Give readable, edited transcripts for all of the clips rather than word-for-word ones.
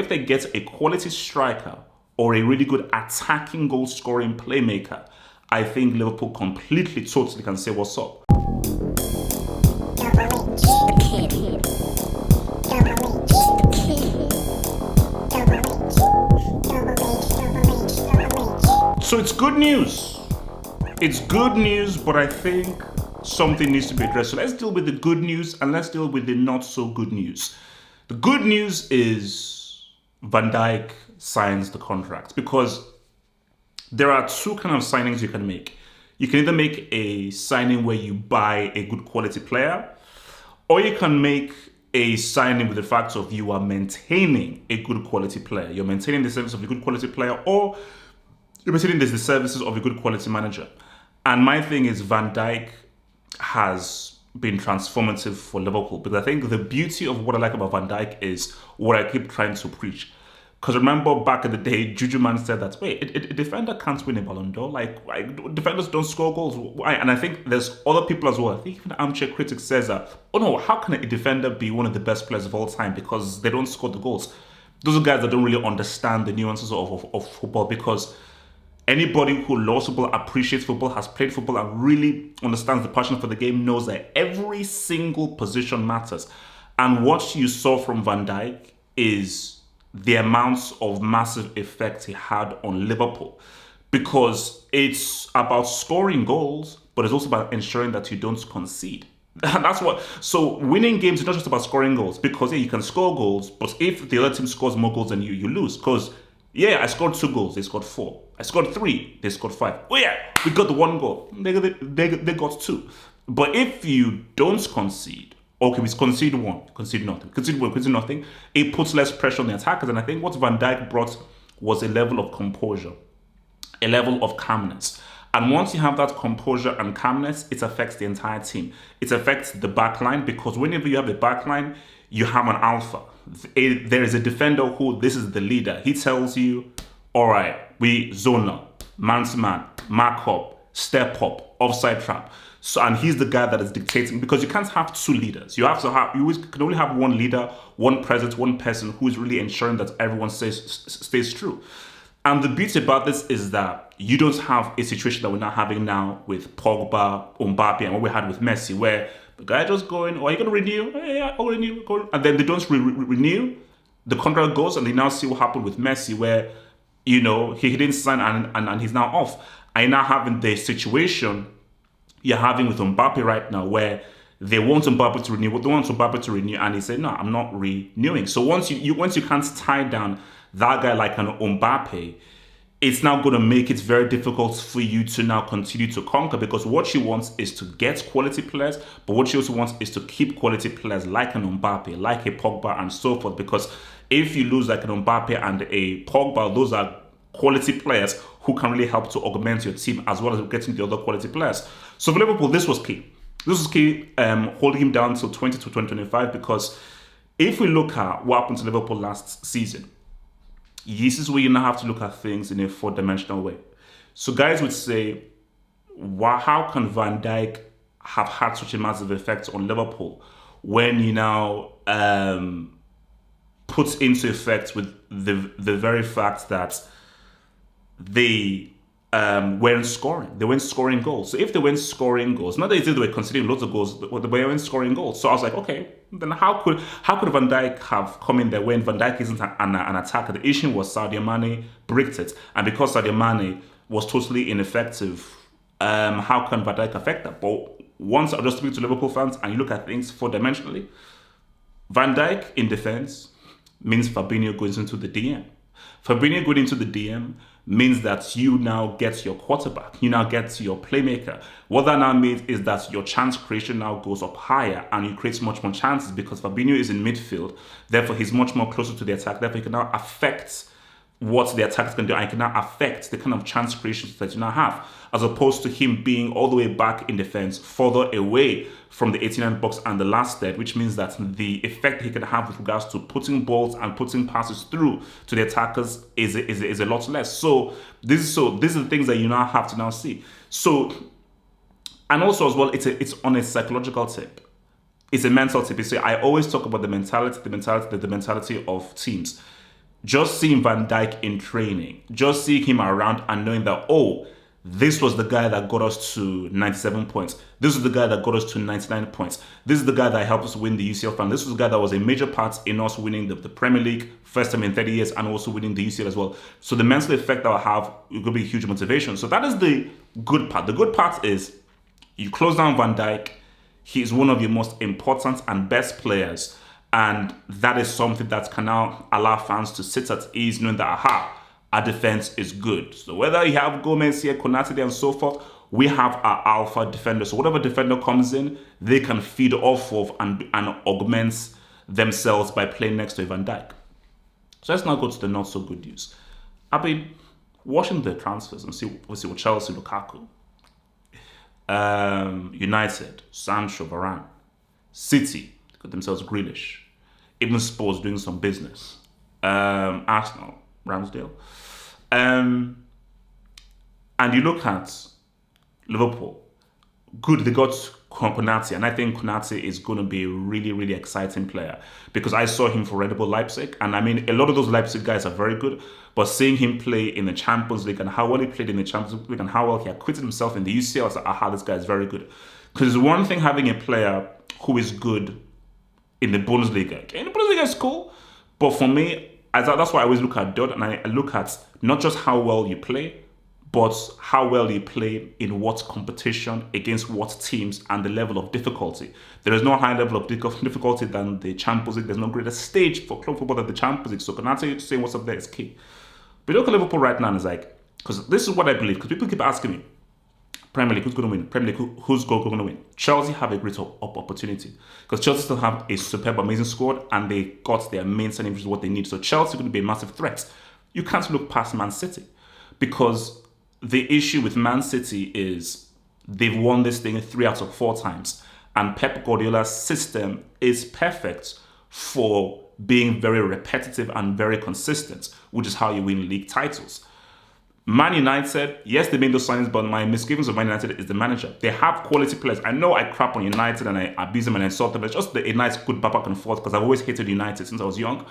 if they get a quality striker or a really good attacking goal scoring playmaker, I think Liverpool completely, totally can say what's up. So it's good news. It's good news, but I think something needs to be addressed. So let's deal with the good news and let's deal with the not so good news. The good news is Van Dijk signs the contract, because there are two kind of signings you can make. You can either make a signing where you buy a good quality player, or you can make a signing with the fact of you are maintaining a good quality player. You're maintaining the service of a good quality player, or you're maintaining the services of a good quality manager. And my thing is Van Dijk has been transformative for Liverpool, because I think the beauty of what I like about Van Dijk is what I keep trying to preach. Because remember back in the day, Juju Man said that, wait, a defender can't win a Ballon d'Or. Like, defenders don't score goals. Why? And I think there's other people as well. I think even Armchair Critic says that, oh no, how can a defender be one of the best players of all time? Because they don't score the goals. Those are guys that don't really understand the nuances of football, because anybody who loves football, appreciates football, has played football, and really understands the passion for the game knows that every single position matters. And what you saw from Van Dijk is the amounts of massive effect he had on Liverpool, because it's about scoring goals, but it's also about ensuring that you don't concede. And that's what, so winning games is not just about scoring goals, because yeah, you can score goals, but if the other team scores more goals than you lose. Because yeah, I scored 2 goals, they scored 4. I scored 3, they scored 5. Oh yeah, we got the 1 goal, they got 2. But if you don't concede, okay, we concede 1, concede nothing, concede 1, concede nothing, it puts less pressure on the attackers. And I think what Van Dijk brought was a level of composure, a level of calmness. And once you have that composure and calmness, it affects the entire team. It affects the back line, because whenever you have a back line, you have an alpha. There is a defender who, this is the leader. He tells you, all right, we zone up, man to man, mark up, step up, offside trap. So, and he's the guy that is dictating, because you can't have 2 leaders. You can only have 1 leader, one presence, one person who is really ensuring that everyone stays true. And the beauty about this is that you don't have a situation that we're not having now with Pogba, Mbappe, and what we had with Messi, where the guy just going, oh, are you going to renew? Yeah, I'll renew. And then they don't renew. The contract goes, and they now see what happened with Messi, where, you know, he didn't sign and he's now off. I now having the situation you're having with Mbappe right now, where they want Mbappe to renew, and he said, no, I'm not renewing. So once you can't tie down that guy like an Mbappe, it's now going to make it very difficult for you to now continue to conquer, because what you want is to get quality players, but what you also want is to keep quality players like an Mbappe, like a Pogba, and so forth. Because if you lose like an Mbappe and a Pogba, those are quality players who can really help to augment your team, as well as getting the other quality players. So for Liverpool, this was key. This was key, holding him down till 2025, because if we look at what happened to Liverpool last season, this is where you now have to look at things in a 4-dimensional way. So guys would say, how can Van Dijk have had such a massive effect on Liverpool when you now put into effect with the very fact that they weren't scoring. They weren't scoring goals. So if they weren't scoring goals, not that they were conceding loads of goals, but they weren't scoring goals. So I was like, okay, then how could Van Dijk have come in there when Van Dijk isn't an attacker? The issue was Sadio Mane bricked it, and because Sadio Mane was totally ineffective, how can Van Dijk affect that? But once I just speak to Liverpool fans and you look at things 4-dimensionally, Van Dijk in defense means Fabinho goes into the DM. Fabinho going into the DM means that you now get your quarterback, you now get your playmaker. What that now means is that your chance creation now goes up higher, and you create much more chances, because Fabinho is in midfield, therefore he's much more closer to the attack, therefore he can now affect what the attack is going to do, and it can now affect the kind of chance creations that you now have, as opposed to him being all the way back in defense, further away from the 89 box and the last third, which means that the effect he can have with regards to putting balls and putting passes through to the attackers is a lot less. So these are the things that you now have to now see. So, and also as well, it's on a psychological tip. It's a mental tip. You see, I always talk about the mentality of teams. just seeing Van Dijk in training, just seeing him around and knowing that, oh, this was the guy that got us to 97 points. This was the guy that got us to 99 points. This is the guy that helped us win the UCL final. This was the guy that was a major part in us winning the Premier League, first time in 30 years, and also winning the UCL as well. So the mental effect that will have, it will be a huge motivation. So that is the good part. The good part is you close down Van Dijk. He is one of your most important and best players. And that is something that can now allow fans to sit at ease knowing that, aha, our defense is good. So whether you have Gomez here, Konate there, and so forth, we have our alpha defender. So whatever defender comes in, they can feed off of and augment themselves by playing next to Van Dijk. So let's now go to the not so good news. I've been watching the transfers and see what Chelsea, Lukaku, United, Sancho, Varane, City got themselves Grealish, even Spurs doing some business, Arsenal, Ramsdale. And you look at Liverpool, good, they got Konate, and I think Konate is going to be a really, really exciting player because I saw him for Red Bull Leipzig, and I mean, a lot of those Leipzig guys are very good, but seeing him play in the Champions League and how well he played in the Champions League and how well he acquitted himself in the UCL, I was like, aha, this guy is very good. Because it's one thing having a player who is good in the Bundesliga. In the Bundesliga is cool, but for me, that's why I always look at Dot, and I look at not just how well you play, but how well you play in what competition, against what teams, and the level of difficulty. There is no higher level of difficulty than the Champions League. There's no greater stage for club football than the Champions League. So Konate saying what's up there is key. But look at Liverpool right now and it's like, because this is what I believe, because people keep asking me, Premier League, who's going to win? Premier League, who's going to win? Chelsea have a great opportunity because Chelsea still have a superb, amazing squad and they got their main signing, which is what they need. So Chelsea is going to be a massive threat. You can't look past Man City because the issue with Man City is they've won this thing 3 out of 4 times. And Pep Guardiola's system is perfect for being very repetitive and very consistent, which is how you win league titles. Man United, yes, they made those signings, but my misgivings of Man United is the manager. They have quality players. I know I crap on United and I abuse them and insult them. It's just a nice, good back and forth because I've always hated United since I was young.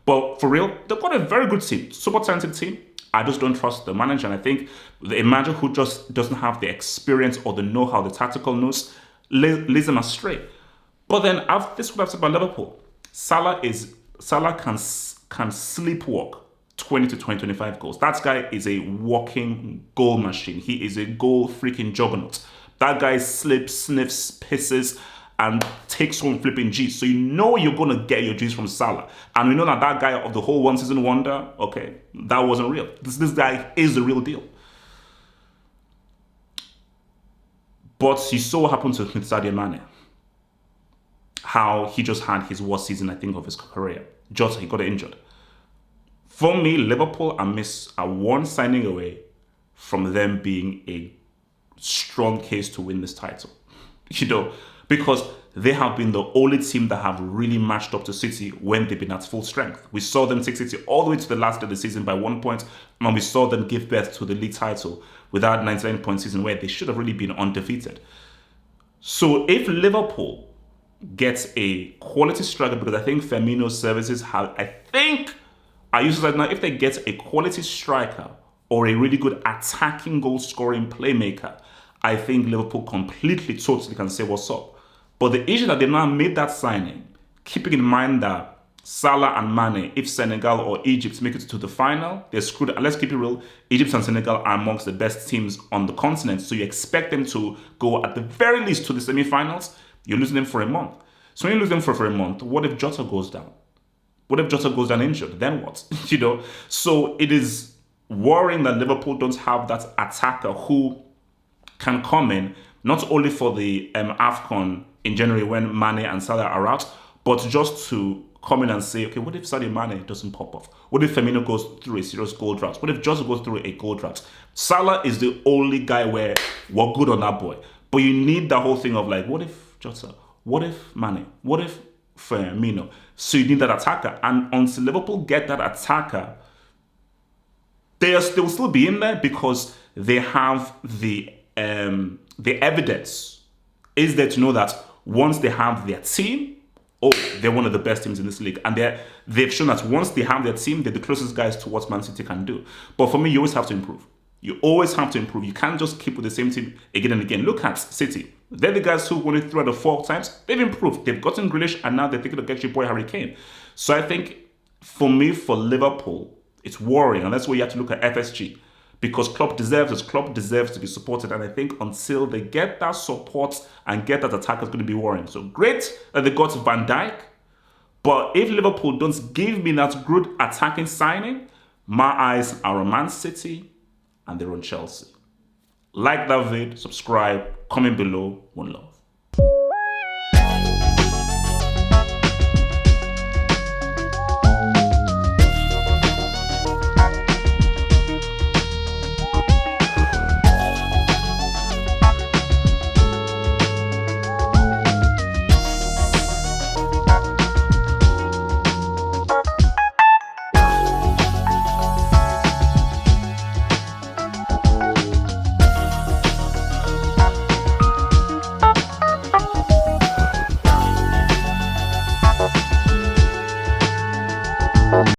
But for real, they've got a very good team, super talented team. I just don't trust the manager. And I think the manager who just doesn't have the experience or the know-how, the tactical knows, leads them astray. But then, this is what I've said about Liverpool. Salah can sleepwalk 20 to 25 goals. That guy is a walking goal machine. He is a goal freaking juggernaut. That guy slips, sniffs, pisses, and takes home flipping G's. So you know you're going to get your G's from Salah. And we know that guy of the whole one season wonder, okay, that wasn't real. This guy is the real deal. But you saw what happened to Sadio Mane. How he just had his worst season, I think, of his career. Jota, he got injured. For me, Liverpool are one signing away from them being a strong case to win this title. Because they have been the only team that have really matched up to City when they've been at full strength. We saw them take City all the way to the last of the season by 1 point, and we saw them give birth to the league title without 99-point season where they should have really been undefeated. So if Liverpool gets a quality striker, because I think Firmino's services have, I use it right now, if they get a quality striker or a really good attacking goal scoring playmaker, I think Liverpool totally can say what's up. But the issue that they've now made that signing, keeping in mind that Salah and Mane, if Senegal or Egypt make it to the final, they're screwed. And let's keep it real, Egypt and Senegal are amongst the best teams on the continent. So you expect them to go at the very least to the semi-finals. You're losing them for a month. So when you lose them for a month, what if Jota goes down? What if Jota goes down injured? Then what? So it is worrying that Liverpool don't have that attacker who can come in, not only for the AFCON in January when Mane and Salah are out, but just to come in and say, okay, what if Sadio Mane doesn't pop off? What if Firmino goes through a serious goal drought? What if Jota goes through a goal drought? Salah is the only guy where we're good on that boy. But you need the whole thing of like, what if Jota? What if Mane? What if Firmino? So you need that attacker. And until Liverpool get that attacker, they will still be in there because they have the evidence is there to know that once they have their team, oh, they're one of the best teams in this league. And they've shown that once they have their team, they're the closest guys to what Man City can do. But for me, you always have to improve. You always have to improve. You can't just keep with the same team again and again. Look at City. They're the guys who won it 3 out of 4 times. They've improved. They've gotten Grealish, and now they're thinking of getting your boy Harry Kane. So I think, for me, for Liverpool, it's worrying. And that's where you have to look at FSG. Because Klopp deserves it. Klopp deserves to be supported. And I think until they get that support and get that attack, it's going to be worrying. So great that they got Van Dijk. But if Liverpool don't give me that good attacking signing, my eyes are on Man City and they're on Chelsea. Like that vid, subscribe, comment below. One love.